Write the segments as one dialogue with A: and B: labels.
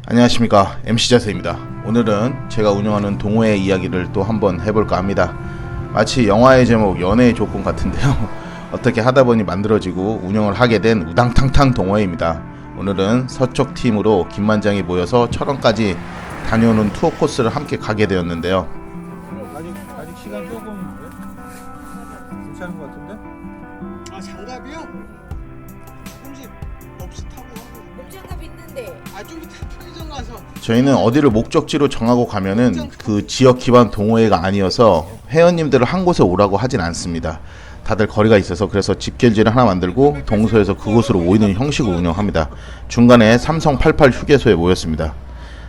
A: 안녕하십니까, MC자세입니다. 오늘은 제가 운영하는 동호회 이야기를 또 한번 해볼까 합니다. 마치 영화의 제목 연애의 조건 같은데요. 어떻게 하다보니 만들어지고 운영을 하게 된 우당탕탕 동호회입니다. 오늘은 서쪽 팀으로 김만장이 모여서 철원까지 다녀오는 투어 코스를 함께 가게 되었는데요.
B: 아직 시간 조금 괜찮은 것 같은데?
C: 아, 장갑이요? 혹시 없이 타고
D: 옵션값 있는데.
C: 좀 이따 편의점 가서.
A: 저희는 어디를 목적지로 정하고 가면은 그 지역 기반 동호회가 아니어서 회원님들을 한 곳에 오라고 하진 않습니다. 다들 거리가 있어서 그래서 집결지를 하나 만들고 동서에서 그곳으로 모이는 형식으로 운영합니다. 중간에 삼성 88 휴게소에 모였습니다.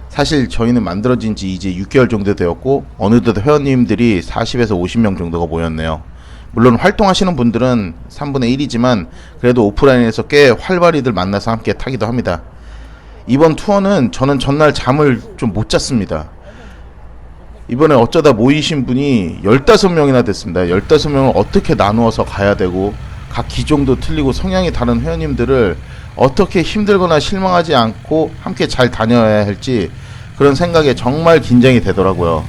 A: 사실 저희는 만들어진 지 이제 6개월 정도 되었고 어느덧 회원님들이 40에서 50명 정도가 모였네요. 물론 활동하시는 분들은 3분의 1이지만 그래도 오프라인에서 꽤 활발히들 만나서 함께 타기도 합니다. 이번 투어는 저는 전날 잠을 좀 못 잤습니다. 이번에 어쩌다 모이신 분이 15명이나 됐습니다. 15명을 어떻게 나누어서 가야 되고 각 기종도 틀리고 성향이 다른 회원님들을 어떻게 힘들거나 실망하지 않고 함께 잘 다녀야 할지 그런 생각에 정말 긴장이 되더라고요.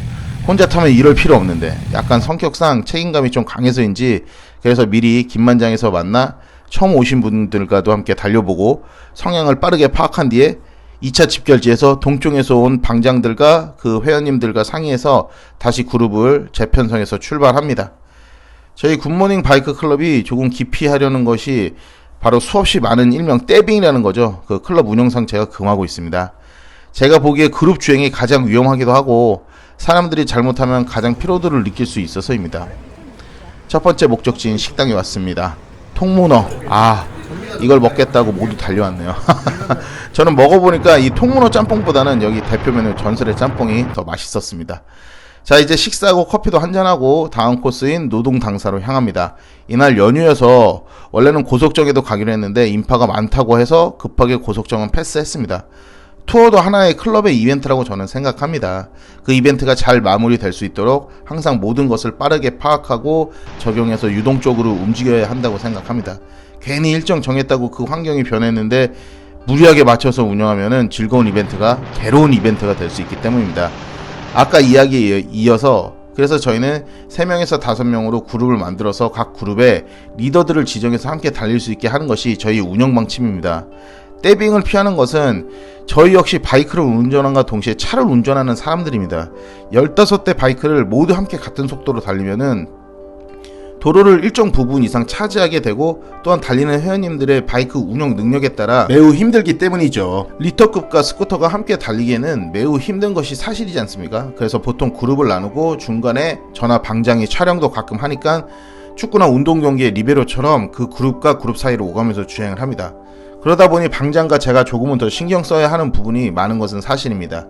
A: 혼자 타면 이럴 필요 없는데 약간 성격상 책임감이 좀 강해서인지 그래서 미리 김만장에서 만나 처음 오신 분들과도 함께 달려보고 성향을 빠르게 파악한 뒤에 2차 집결지에서 동쪽에서 온 방장들과 그 회원님들과 상의해서 다시 그룹을 재편성해서 출발합니다. 저희 굿모닝 바이크 클럽이 조금 깊이 하려는 것이 바로 수없이 많은 일명 떼빙이라는 거죠. 그 클럽 운영상 제가 금하고 있습니다. 제가 보기에 그룹 주행이 가장 위험하기도 하고 사람들이 잘못하면 가장 피로도를 느낄 수 있어서입니다. 첫 번째 목적지인 식당에 왔습니다. 통문어. 이걸 먹겠다고 모두 달려왔네요. 저는 먹어보니까 이 통문어 짬뽕보다는 여기 대표 메뉴 전설의 짬뽕이 더 맛있었습니다. 자, 이제 식사하고 커피도 한잔하고 다음 코스인 노동 당사로 향합니다. 이날 연휴여서 원래는 고속정에도 가기로 했는데 인파가 많다고 해서 급하게 고속정은 패스했습니다. 투어도 하나의 클럽의 이벤트라고 저는 생각합니다. 그 이벤트가 잘 마무리될 수 있도록 항상 모든 것을 빠르게 파악하고 적용해서 유동적으로 움직여야 한다고 생각합니다. 괜히 일정 정했다고 그 환경이 변했는데 무리하게 맞춰서 운영하면은 즐거운 이벤트가 괴로운 이벤트가 될 수 있기 때문입니다. 아까 이야기에 이어서 그래서 저희는 3명에서 5명으로 그룹을 만들어서 각 그룹에 리더들을 지정해서 함께 달릴 수 있게 하는 것이 저희 운영 방침입니다. 떼빙을 피하는 것은 저희 역시 바이크를 운전함과 동시에 차를 운전하는 사람들입니다. 15대 바이크를 모두 함께 같은 속도로 달리면은 도로를 일정 부분 이상 차지하게 되고 또한 달리는 회원님들의 바이크 운영 능력에 따라 매우 힘들기 때문이죠. 리터급과 스쿠터가 함께 달리기에는 매우 힘든 것이 사실이지 않습니까? 그래서 보통 그룹을 나누고 중간에 저나 방장이 촬영도 가끔 하니까 축구나 운동경기의 리베로처럼 그 그룹과 그룹 사이를 오가면서 주행을 합니다. 그러다 보니 방장과 제가 조금은 더 신경 써야 하는 부분이 많은 것은 사실입니다.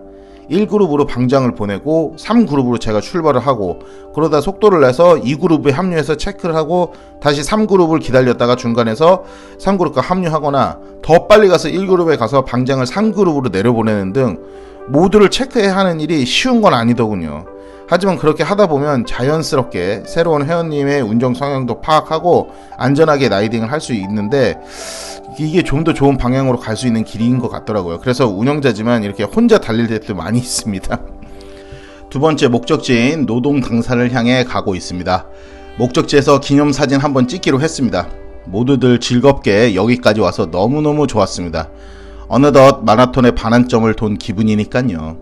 A: 1그룹으로 방장을 보내고 3그룹으로 제가 출발을 하고 그러다 속도를 내서 2그룹에 합류해서 체크를 하고 다시 3그룹을 기다렸다가 중간에서 3그룹과 합류하거나 더 빨리 가서 1그룹에 가서 방장을 3그룹으로 내려보내는 등 모두를 체크해야 하는 일이 쉬운 건 아니더군요. 하지만 그렇게 하다 보면 자연스럽게 새로운 회원님의 운전 성향도 파악하고 안전하게 라이딩을 할 수 있는데 이게 좀 더 좋은 방향으로 갈 수 있는 길인 것 같더라고요. 그래서 운영자지만 이렇게 혼자 달릴 때도 많이 있습니다. 두 번째 목적지인 노동 당사를 향해 가고 있습니다. 목적지에서 기념사진 한번 찍기로 했습니다. 모두들 즐겁게 여기까지 와서 너무너무 좋았습니다. 어느덧 마라톤의 반환점을 돈 기분이니까요.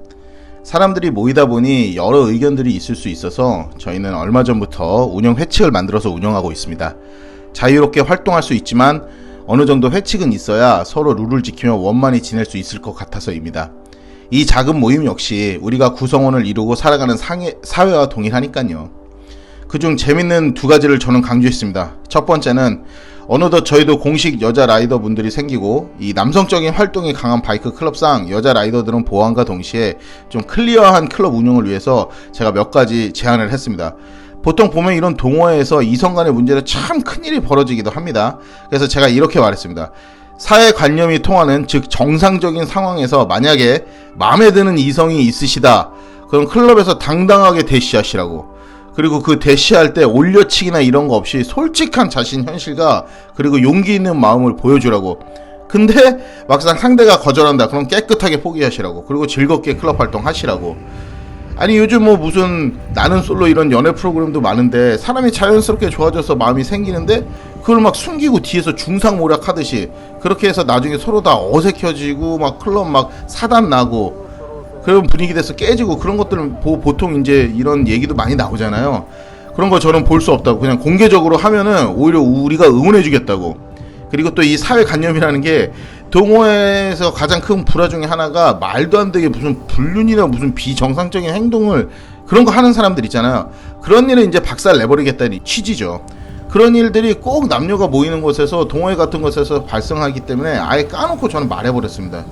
A: 사람들이 모이다 보니 여러 의견들이 있을 수 있어서 저희는 얼마 전부터 운영 회칙을 만들어서 운영하고 있습니다. 자유롭게 활동할 수 있지만 어느 정도 회칙은 있어야 서로 룰을 지키며 원만히 지낼 수 있을 것 같아서입니다. 이 작은 모임 역시 우리가 구성원을 이루고 살아가는 사회와 동일하니까요. 그중 재밌는 두 가지를 저는 강조했습니다. 첫 번째는 어느덧 저희도 공식 여자 라이더 분들이 생기고 이 남성적인 활동이 강한 바이크 클럽상 여자 라이더들은 보안과 동시에 좀 클리어한 클럽 운영을 위해서 제가 몇 가지 제안을 했습니다. 보통 보면 이런 동호회에서 이성 간의 문제로 참 큰일이 벌어지기도 합니다. 그래서 제가 이렇게 말했습니다. 사회관념이 통하는 즉 정상적인 상황에서 만약에 마음에 드는 이성이 있으시다. 그럼 클럽에서 당당하게 대시하시라고. 그리고 그 대시할 때 올려치기나 이런 거 없이 솔직한 자신 현실과 그리고 용기 있는 마음을 보여주라고. 근데 막상 상대가 거절한다. 그럼 깨끗하게 포기하시라고. 그리고 즐겁게 클럽 활동 하시라고. 아니 요즘 뭐 무슨 나는 솔로 이런 연애 프로그램도 많은데 사람이 자연스럽게 좋아져서 마음이 생기는데 그걸 막 숨기고 뒤에서 중상모략 하듯이 그렇게 해서 나중에 서로 다 어색해지고 막 클럽 막 사단 나고 그런 분위기 돼서 깨지고 그런 것들은 보통 이제 이런 얘기도 많이 나오잖아요. 그런 거 저는 볼 수 없다고. 그냥 공개적으로 하면은 오히려 우리가 응원해 주겠다고. 그리고 또 이 사회관념이라는 게 동호회에서 가장 큰 불화 중에 하나가 말도 안 되게 무슨 불륜이나 무슨 비정상적인 행동을 그런 거 하는 사람들 있잖아요. 그런 일은 이제 박살 내버리겠다는 취지죠. 그런 일들이 꼭 남녀가 모이는 곳에서 동호회 같은 곳에서 발생하기 때문에 아예 까놓고 저는 말해버렸습니다.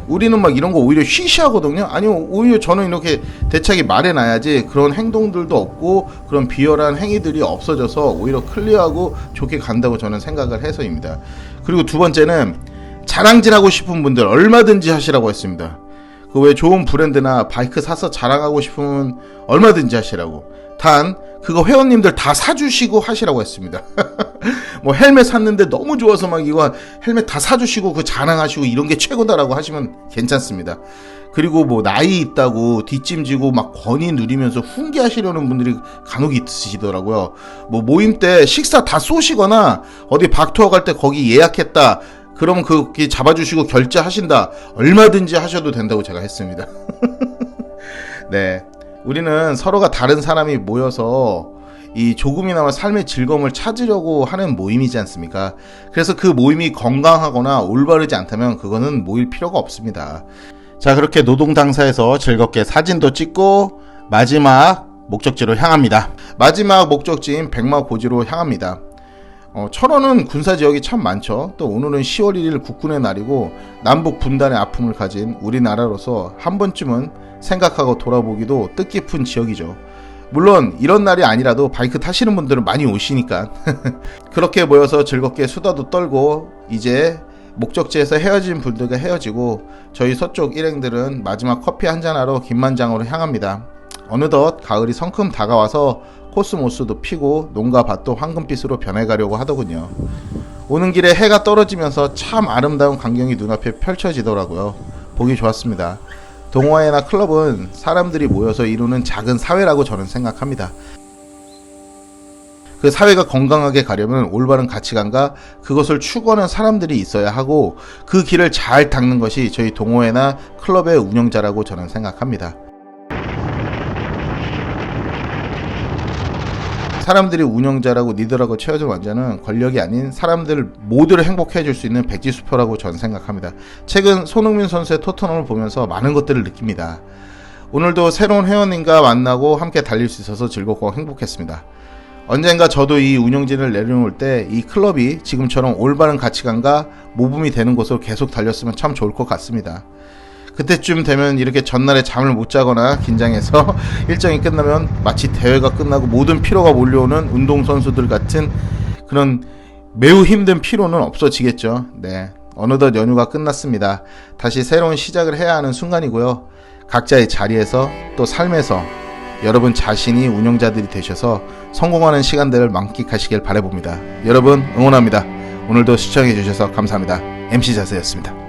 A: 우리는 막 이런 거 오히려 쉬쉬하거든요. 아니 오히려 저는 이렇게 대차게 말해놔야지 그런 행동들도 없고 그런 비열한 행위들이 없어져서 오히려 클리어하고 좋게 간다고 저는 생각을 해서입니다. 그리고 두 번째는 자랑질하고 싶은 분들 얼마든지 하시라고 했습니다. 그 외에 좋은 브랜드나 바이크 사서 자랑하고 싶으면 얼마든지 하시라고. 단 그거 회원님들 다 사주시고 하시라고 했습니다. 뭐 헬멧 샀는데 너무 좋아서 막 이거 헬멧 다 사주시고 그 자랑하시고 이런 게 최고다라고 하시면 괜찮습니다. 그리고 뭐 나이 있다고 뒷짐지고 막 권위 누리면서 훈계하시려는 분들이 간혹 있으시더라고요. 뭐 모임 때 식사 다 쏘시거나 어디 박투어 갈 때 거기 예약했다 그러면 그게 잡아주시고 결제하신다 얼마든지 하셔도 된다고 제가 했습니다. 네, 우리는 서로가 다른 사람이 모여서 이 조금이나마 삶의 즐거움을 찾으려고 하는 모임이지 않습니까? 그래서 그 모임이 건강하거나 올바르지 않다면 그거는 모일 필요가 없습니다. 자, 그렇게 노동 당사에서 즐겁게 사진도 찍고 마지막 목적지로 향합니다. 마지막 목적지인 백마고지로 향합니다. 철원은 군사지역이 참 많죠. 또 오늘은 10월 1일 국군의 날이고 남북 분단의 아픔을 가진 우리나라로서 한 번쯤은 생각하고 돌아보기도 뜻깊은 지역이죠. 물론 이런 날이 아니라도 바이크 타시는 분들은 많이 오시니까 그렇게 모여서 즐겁게 수다도 떨고 이제 목적지에서 헤어진 분들과 헤어지고 저희 서쪽 일행들은 마지막 커피 한잔하러 김만장으로 향합니다. 어느덧 가을이 성큼 다가와서 코스모스도 피고 농가 밭도 황금빛으로 변해가려고 하더군요. 오는 길에 해가 떨어지면서 참 아름다운 광경이 눈앞에 펼쳐지더라고요. 보기 좋았습니다. 동호회나 클럽은 사람들이 모여서 이루는 작은 사회라고 저는 생각합니다. 그 사회가 건강하게 가려면 올바른 가치관과 그것을 추구하는 사람들이 있어야 하고 그 길을 잘 닦는 것이 저희 동호회나 클럽의 운영자라고 저는 생각합니다. 사람들이 운영자라고 리더라고 채워진 완자는 권력이 아닌 사람들 모두를 행복해 해줄 수 있는 백지수표라고 저는 생각합니다. 최근 손흥민 선수의 토트넘을 보면서 많은 것들을 느낍니다. 오늘도 새로운 회원님과 만나고 함께 달릴 수 있어서 즐겁고 행복했습니다. 언젠가 저도 이 운영진을 내려놓을 때 이 클럽이 지금처럼 올바른 가치관과 모범이 되는 곳으로 계속 달렸으면 참 좋을 것 같습니다. 그때쯤 되면 이렇게 전날에 잠을 못 자거나 긴장해서 일정이 끝나면 마치 대회가 끝나고 모든 피로가 몰려오는 운동선수들 같은 그런 매우 힘든 피로는 없어지겠죠. 네, 어느덧 연휴가 끝났습니다. 다시 새로운 시작을 해야 하는 순간이고요. 각자의 자리에서 또 삶에서 여러분 자신이 운영자들이 되셔서 성공하는 시간들을 만끽하시길 바라봅니다. 여러분 응원합니다. 오늘도 시청해 주셔서 감사합니다. MC 자세였습니다.